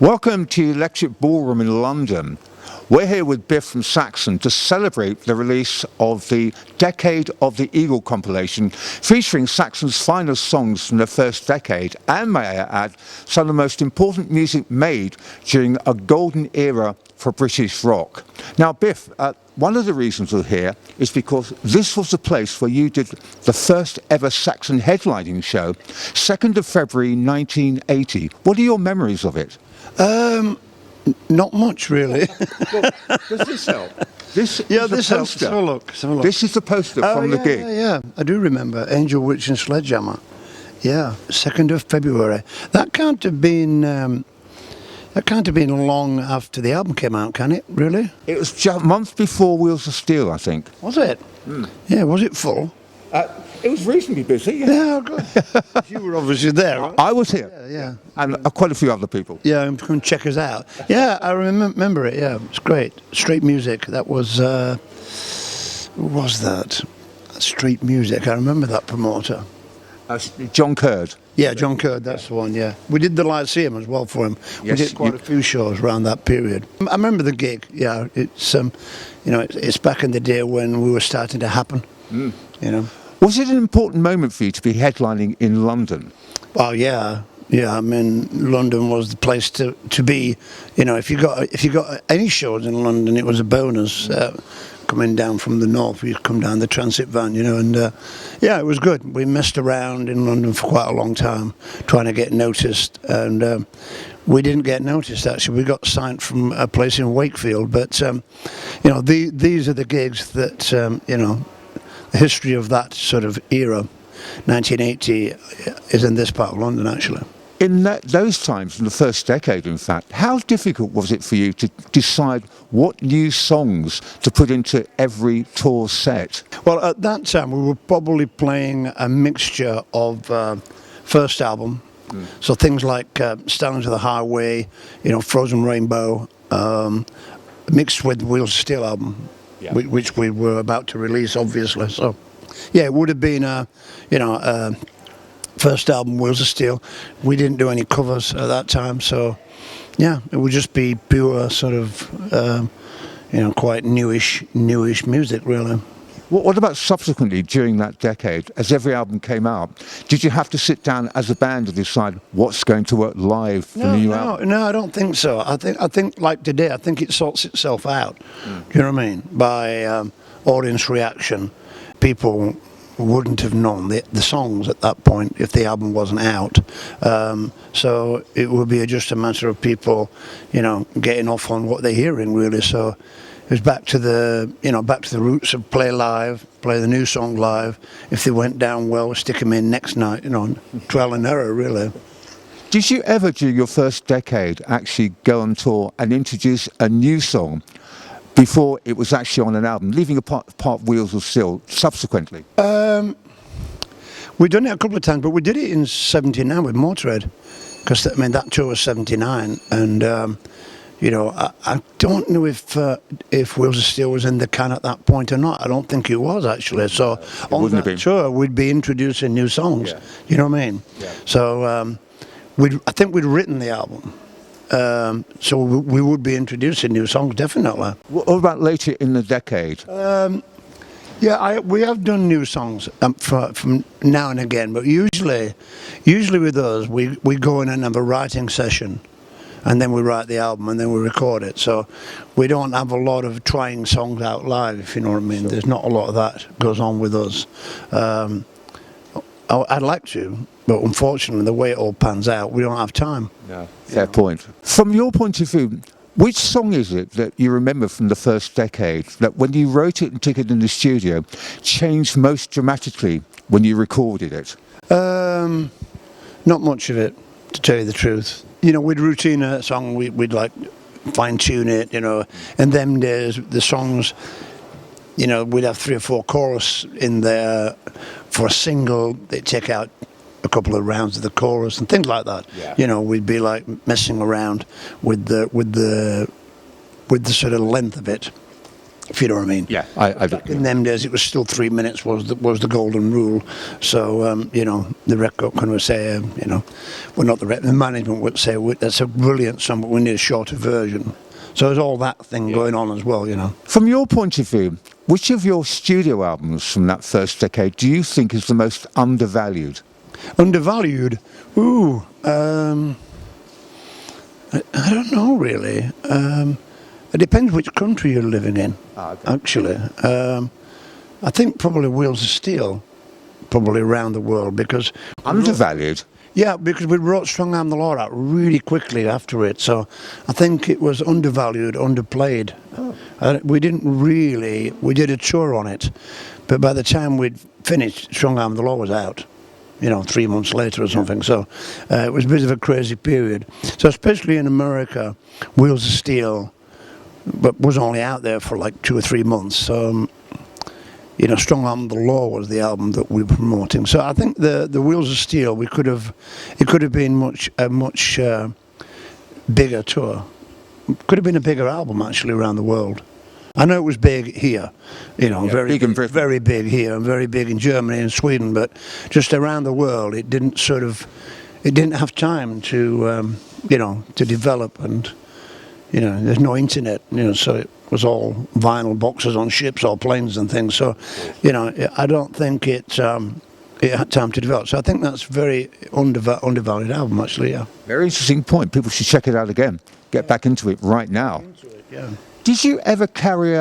Welcome to Electric Ballroom in London. We're here with Biff from Saxon to celebrate the release of the Decade of the Eagle compilation, featuring Saxon's finest songs from the first decade, and may I add, some of the most important music made during a golden era for British rock. Now, Biff, one of the reasons we're here is because this was the place where you did the first ever Saxon headlining show, 2nd of February 1980. What are your memories of it? Not much, really. Well, does this help? This helps. Let's have a look. This is the poster from the gig. Yeah, I do remember. Angel, Witch and Sledgehammer. Yeah, 2nd of February. That can't have been long after the album came out, can it, really? It was just a month before Wheels of Steel, I think. Was it? Yeah, was it full? It was reasonably busy. Yeah, good. You were obviously there, right? I was here. Yeah. And quite a few other people. Yeah, come check us out. Yeah, I remember it, yeah. It's great. Street Music, that was... who was that? Street Music, I remember that promoter. John Curd. Yeah, John Curd, that's the one, yeah. We did the Lyceum as well for him. Yes, we did quite a few shows around that period. I remember the gig, yeah. It's, it's back in the day when we were starting to happen, you know. Was it an important moment for you to be headlining in London? Well, yeah. I mean, London was the place to be. You know, if you got any shows in London, it was a bonus. Coming down from the north, we'd come down the transit van, you know, and yeah, it was good. We messed around in London for quite a long time, trying to get noticed, and we didn't get noticed. Actually, we got signed from a place in Wakefield, but you know, these are the gigs that you know. The history of that sort of era, 1980, is in this part of London, actually. In those times, in the first decade, in fact, how difficult was it for you to decide what new songs to put into every tour set? Well, at that time, we were probably playing a mixture of first album, so things like Stand to the Highway, you know, Frozen Rainbow, mixed with Wheels of Steel album. Yeah. Which we were about to release, obviously. So, yeah, it would have been first album, Wheels of Steel. We didn't do any covers at that time, so yeah, it would just be pure sort of, you know, quite newish music, really. What about subsequently during that decade, as every album came out? Did you have to sit down as a band to decide what's going to work live for the new album? No, I don't think so. I think like today, I think it sorts itself out. Do you know what I mean? By audience reaction, people wouldn't have known the songs at that point if the album wasn't out. So it would be just a matter of people, you know, getting off on what they're hearing, really. So it was back to the roots of play the new song live. If they went down well, stick them in next night, you know, trial and error, really. Did you ever, during your first decade, actually go on tour and introduce a new song before it was actually on an album, leaving apart Wheels of Steel subsequently? We've done it a couple of times, but we did it in '79 with Motorhead, because I mean that tour was '79, and you know, I don't know if Wheels of Steel was in the can at that point or not. I don't think it was, actually. So on that tour, we'd be introducing new songs. Yeah. You know what I mean? Yeah. So I think we'd written the album. So we would be introducing new songs, definitely. What about later in the decade? Yeah, we have done new songs from now and again, but usually with us, we go in and have a writing session. And then we write the album and then we record it. So we don't have a lot of trying songs out live, if you know what I mean. Sure. There's not a lot of that goes on with us. I'd like to, but unfortunately, the way it all pans out, we don't have time. No, fair point. From your point of view, which song is it that you remember from the first decade that when you wrote it and took it in the studio, changed most dramatically when you recorded it? Not much of it, to tell you the truth. You know, we'd routine a song, we'd like fine-tune it, you know. In them days, the songs, you know, we'd have 3 or 4 chorus in there for a single. They'd take out a couple of rounds of the chorus and things like that. Yeah. You know, we'd be like messing around with the sort of length of it. if you know what I mean. Yeah, In them days, it was still 3 minutes was the golden rule. So the record company would say, well, not the management would say, that's a brilliant song, but we need a shorter version. So there's all that thing going on as well, From your point of view, which of your studio albums from that first decade do you think is the most undervalued? Undervalued? Ooh, I don't know really. It depends which country you're living in, actually. I think probably Wheels of Steel, probably around the world, because... Undervalued? Yeah, because we wrote Strong Arm the Law out really quickly after it, so I think it was undervalued, underplayed. We did a tour on it, but by the time we'd finished, Strong Arm the Law was out, 3 months later or something, so it was a bit of a crazy period. So especially in America, Wheels of Steel but was only out there for like 2 or 3 months, so... Strong Arm the Law was the album that we were promoting. So I think the Wheels of Steel, it could have been a much bigger tour. Could have been a bigger album actually around the world. I know it was big here, very big here and very big in Germany and Sweden, but just around the world, it didn't have time to to develop, and there's no internet, so it was all vinyl boxes on ships or planes and things. So, I don't think it had time to develop. So I think that's very undervalued album, actually, yeah. Very interesting point. People should check it out again. Get back into it right now. Yeah. Did you ever carry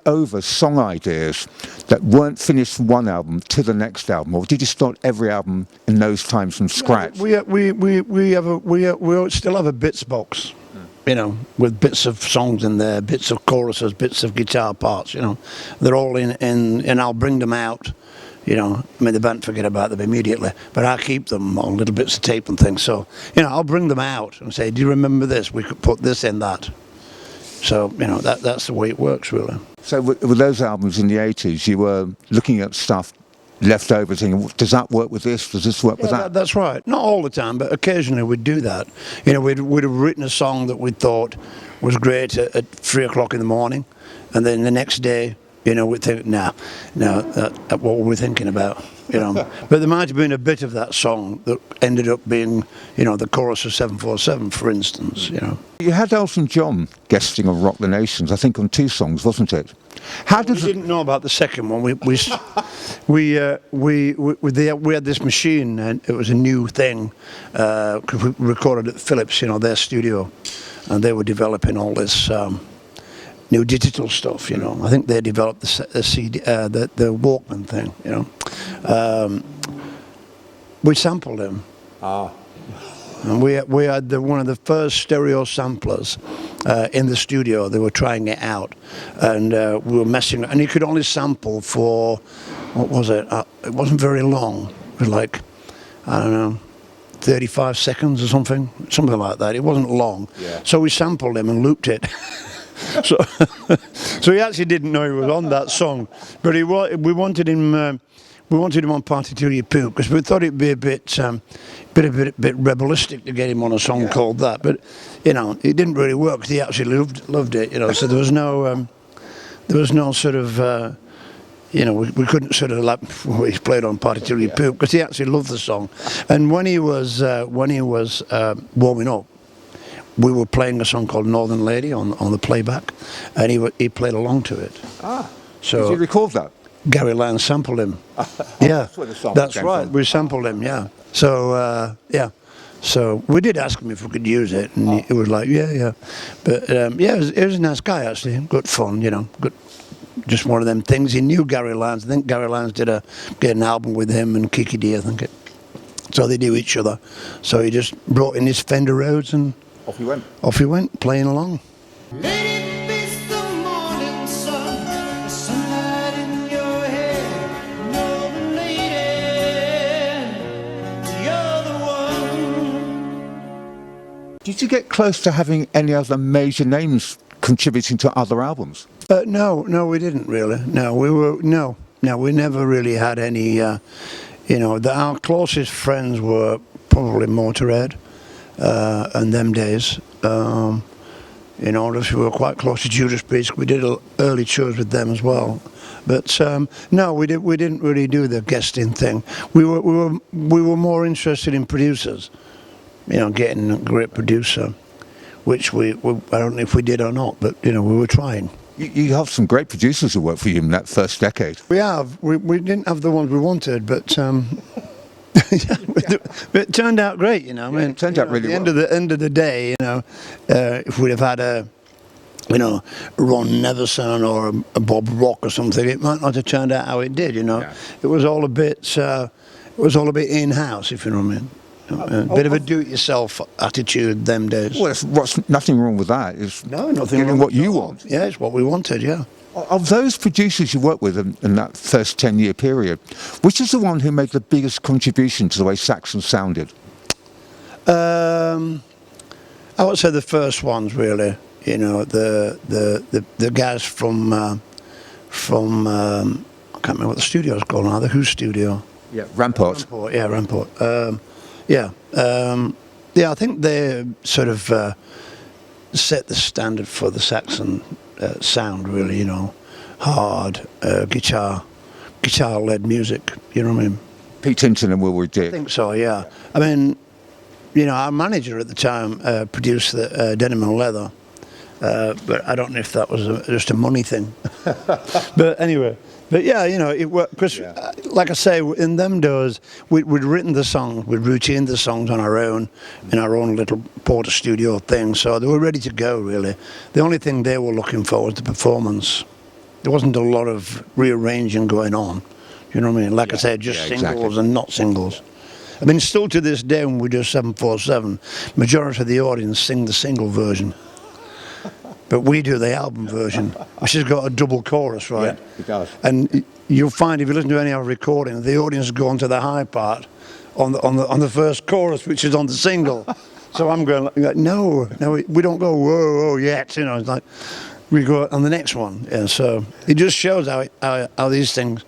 over song ideas that weren't finished from one album to the next album, or did you start every album in those times from scratch? We still have a bits box. With bits of songs in there, bits of choruses, bits of guitar parts, They're all in, and I'll bring them out, the band forget about them immediately, but I keep them on little bits of tape and things. So, I'll bring them out and say, do you remember this? We could put this in that. So, that's the way it works, really. So with those albums in the 80s, you were looking at stuff left over, thinking, does that work with this? Does this work with that? That's right. Not all the time, but occasionally we'd do that. We'd have written a song that we thought was great at 3 o'clock in the morning, and then the next day, we'd think, what were we thinking about? But there might have been a bit of that song that ended up being, the chorus of 747, for instance. You had Elton John guesting on Rock the Nations, I think on 2 songs, wasn't it? We didn't know about the second one. We had this machine, and it was a new thing, because we recorded at Philips, their studio, and they were developing all this new digital stuff. I think they developed the CD, the Walkman thing. We sampled him. And we had one of the first stereo samplers in the studio. They were trying it out, and we were messing. And you could only sample for, what was it? It wasn't very long. It was like, I don't know, 35 seconds or something like that. It wasn't long. Yeah. So we sampled him and looped it. So he actually didn't know he was on that song, but we wanted him. We wanted him on Party Till You Poop because we thought it'd be a bit rebelistic to get him on a song called that. But it didn't really work because he actually loved it. So there was no sort of we couldn't sort of he played on Party Till You Poop because he actually loved the song. And when he was warming up, we were playing a song called Northern Lady on the playback, and he played along to it. So did you record that? Gary Land sampled him. Yeah, that's right. We sampled him. Yeah. So So we did ask him if we could use it, and he was like, yeah. But he was a nice guy actually. Good fun, Good. Just one of them things. He knew Gary Lands. I think Gary Lands did an album with him and Kiki D. I think. So they knew each other. So he just brought in his Fender Rhodes and off he went. Off he went, playing along. Did you get close to having any other major names contributing to other albums? No, we didn't really. We never really had any. Our closest friends were probably Motorhead, and them days. You know, we were quite close to Judas Priest. We did early tours with them as well. But no, we didn't really do the guesting thing. We were more interested in producers. You know, getting a great producer, which I don't know if we did or not, but you know, we were trying. You have some great producers who worked for you in that first decade. We have. We didn't have the ones we wanted, but it turned out great. You know, I mean, it turned out really well. At the end of the day, you know, if we'd have had a, you know, Ron Neverson or a Bob Rock or something, it might not have turned out how it did. You know, it was all a bit in-house, if you know what I mean. A bit of a do-it-yourself attitude them days. Well, what's nothing wrong with that. It's nothing getting wrong what with you that. want. Yeah, it's what we wanted. Yeah. Of those producers you worked with in that first 10-year period, which is the one who made the biggest contribution to the way Saxon sounded? I would say the first ones, really. You know, the guys from I can't remember what the studio's called now. The Who studio. Yeah, Rampart. Yeah, Rampart. Yeah, I think they sort of set the standard for the Saxon sound, really. You know, hard guitar-led music. You know what I mean? Pete Hinton and Wilbur Dick. I think so. Yeah. I mean, you know, our manager at the time produced the Denim and Leather, but I don't know if that was just a money thing. But anyway. But yeah, you know, it worked because, like I say, in them days, we'd written the songs, we'd routined the songs on our own, in our own little Porter studio thing, so they were ready to go, really. The only thing they were looking for was the performance. There wasn't a lot of rearranging going on, you know what I mean? Like I said, just singles and not singles. I mean, still to this day, when we do 747, majority of the audience sing the single version. But we do the album version, which has got a double chorus, right? Yeah, it does. And you'll find if you listen to any of our recording, the audience go on to the high part on the first chorus, which is on the single. So I'm going like, no, we don't go whoa yet, you know. It's like we go on the next one. Yeah, so it just shows how these things,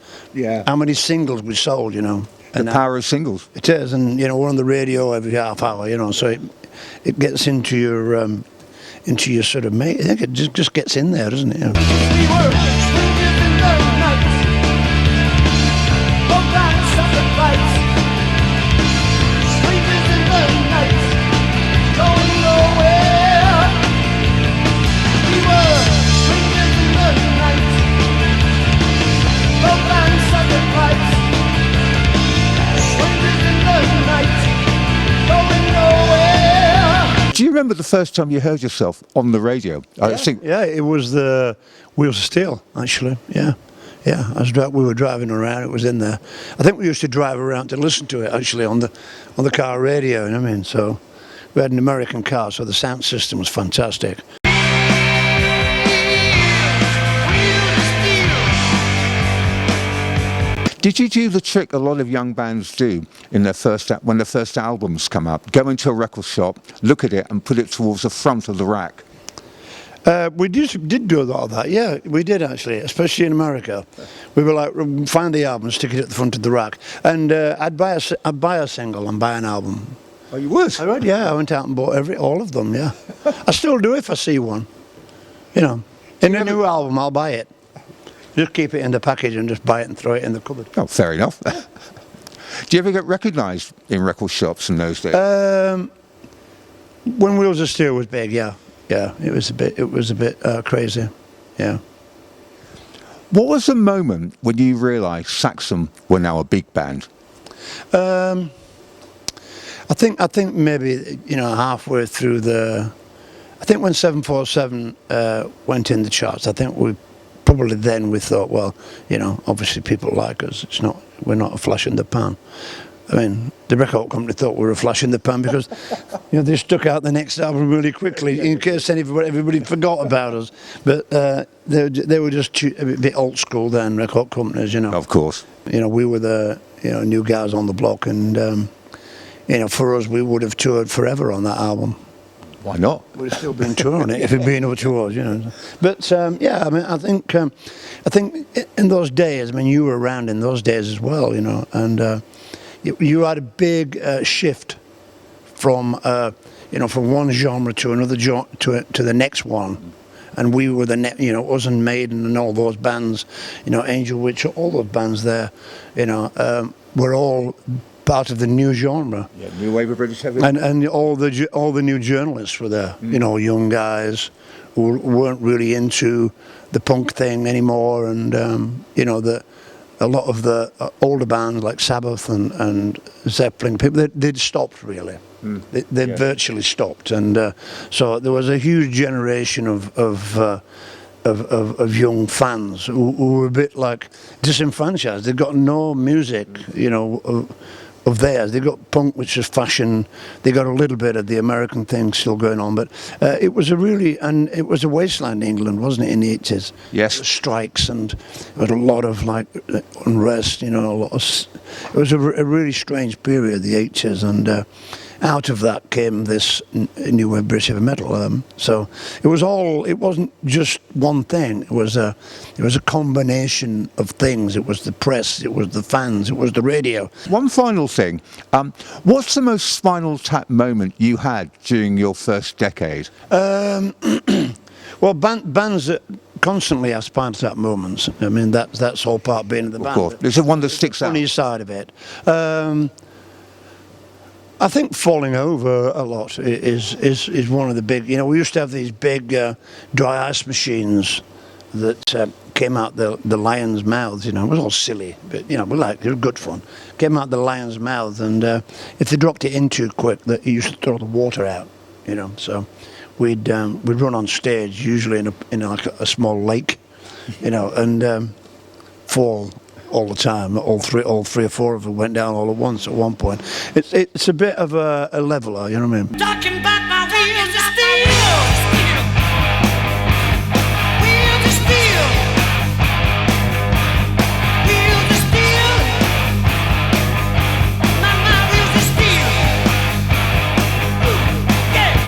how many singles we sold, you know. And the power of singles. It is, and you know, we're on the radio every half hour, you know, so it gets into your sort of mate. I think it just gets in there, doesn't it? Yeah. Do you remember the first time you heard yourself on the radio? Yeah, it was the Wheels of Steel, actually. Yeah. We were driving around. It was in there. I think we used to drive around to listen to it actually on the car radio. You know what I mean? So we had an American car, so the sound system was fantastic. Did you do the trick a lot of young bands do in when their first albums come up? Go into a record shop, look at it, and put it towards the front of the rack. We did do a lot of that. Yeah, we did actually, especially in America. We were like, find the album, stick it at the front of the rack, and I'd buy a single and buy an album. Oh, you would? I would. Yeah, I went out and bought all of them. Yeah, I still do if I see one. You know, in a new album, I'll buy it. Just keep it in the package and just buy it and throw it in the cupboard. Oh, fair enough. Do you ever get recognised in record shops in those days? When Wheels of Steel was big, yeah, it was a bit crazy, yeah. What was the moment when you realised Saxon were now a big band? I think maybe, you know, halfway through I think when 747 went in the charts, I think we thought, well, you know, obviously people like us. We're not a flash in the pan. I mean, the record company thought we were a flash in the pan because, you know, they stuck out the next album really quickly in case everybody forgot about us. But they were just a bit old school then, record companies, you know. Of course. You know, we were the new guys on the block, and you know, for us, we would have toured forever on that album. Why not? We'd still been touring it if it'd been over tours, you know. But yeah, I mean, I think in those days, I mean, you were around in those days as well, you know, and you had a big shift from from one genre to another to the next one. And we were us and Maiden and all those bands, Angel Witch, all those bands there, were all part of the new genre. Yeah, new wave of British heavy. And all the new journalists were there, young guys who weren't really into the punk thing anymore, and a lot of the older bands like Sabbath and Zeppelin, people they'd stopped really. They virtually stopped, and so there was a huge generation of young fans who were a bit like disenfranchised. They got no music, of theirs. They got punk, which was fashion. They got a little bit of the American thing still going on, but it was a wasteland in England, wasn't it, in the 80s? Yes. Strikes and there was a lot of unrest. It was a really strange period, the 80s, and out of that came this new wave British heavy metal. So it wasn't just one thing. It was a combination of things. It was the press, it was the fans, it was the radio. One final thing. What's the most Spinal Tap moment you had during your first decade? Well, bands that constantly have Spinal Tap moments. I mean, that's all part of being in the band. Of course. There's the one that sticks out. The funny side of it. I think falling over a lot is one of the big. We used to have these big dry ice machines that came out the lion's mouths. It was all silly, but it was good fun. Came out the lion's mouth, and if they dropped it in too quick, that used to throw the water out. So we'd run on stage usually in like a small lake, and fall all the time. All three or four of them went down all at once at one point. It's a bit of a leveler, you know what I mean? Talking about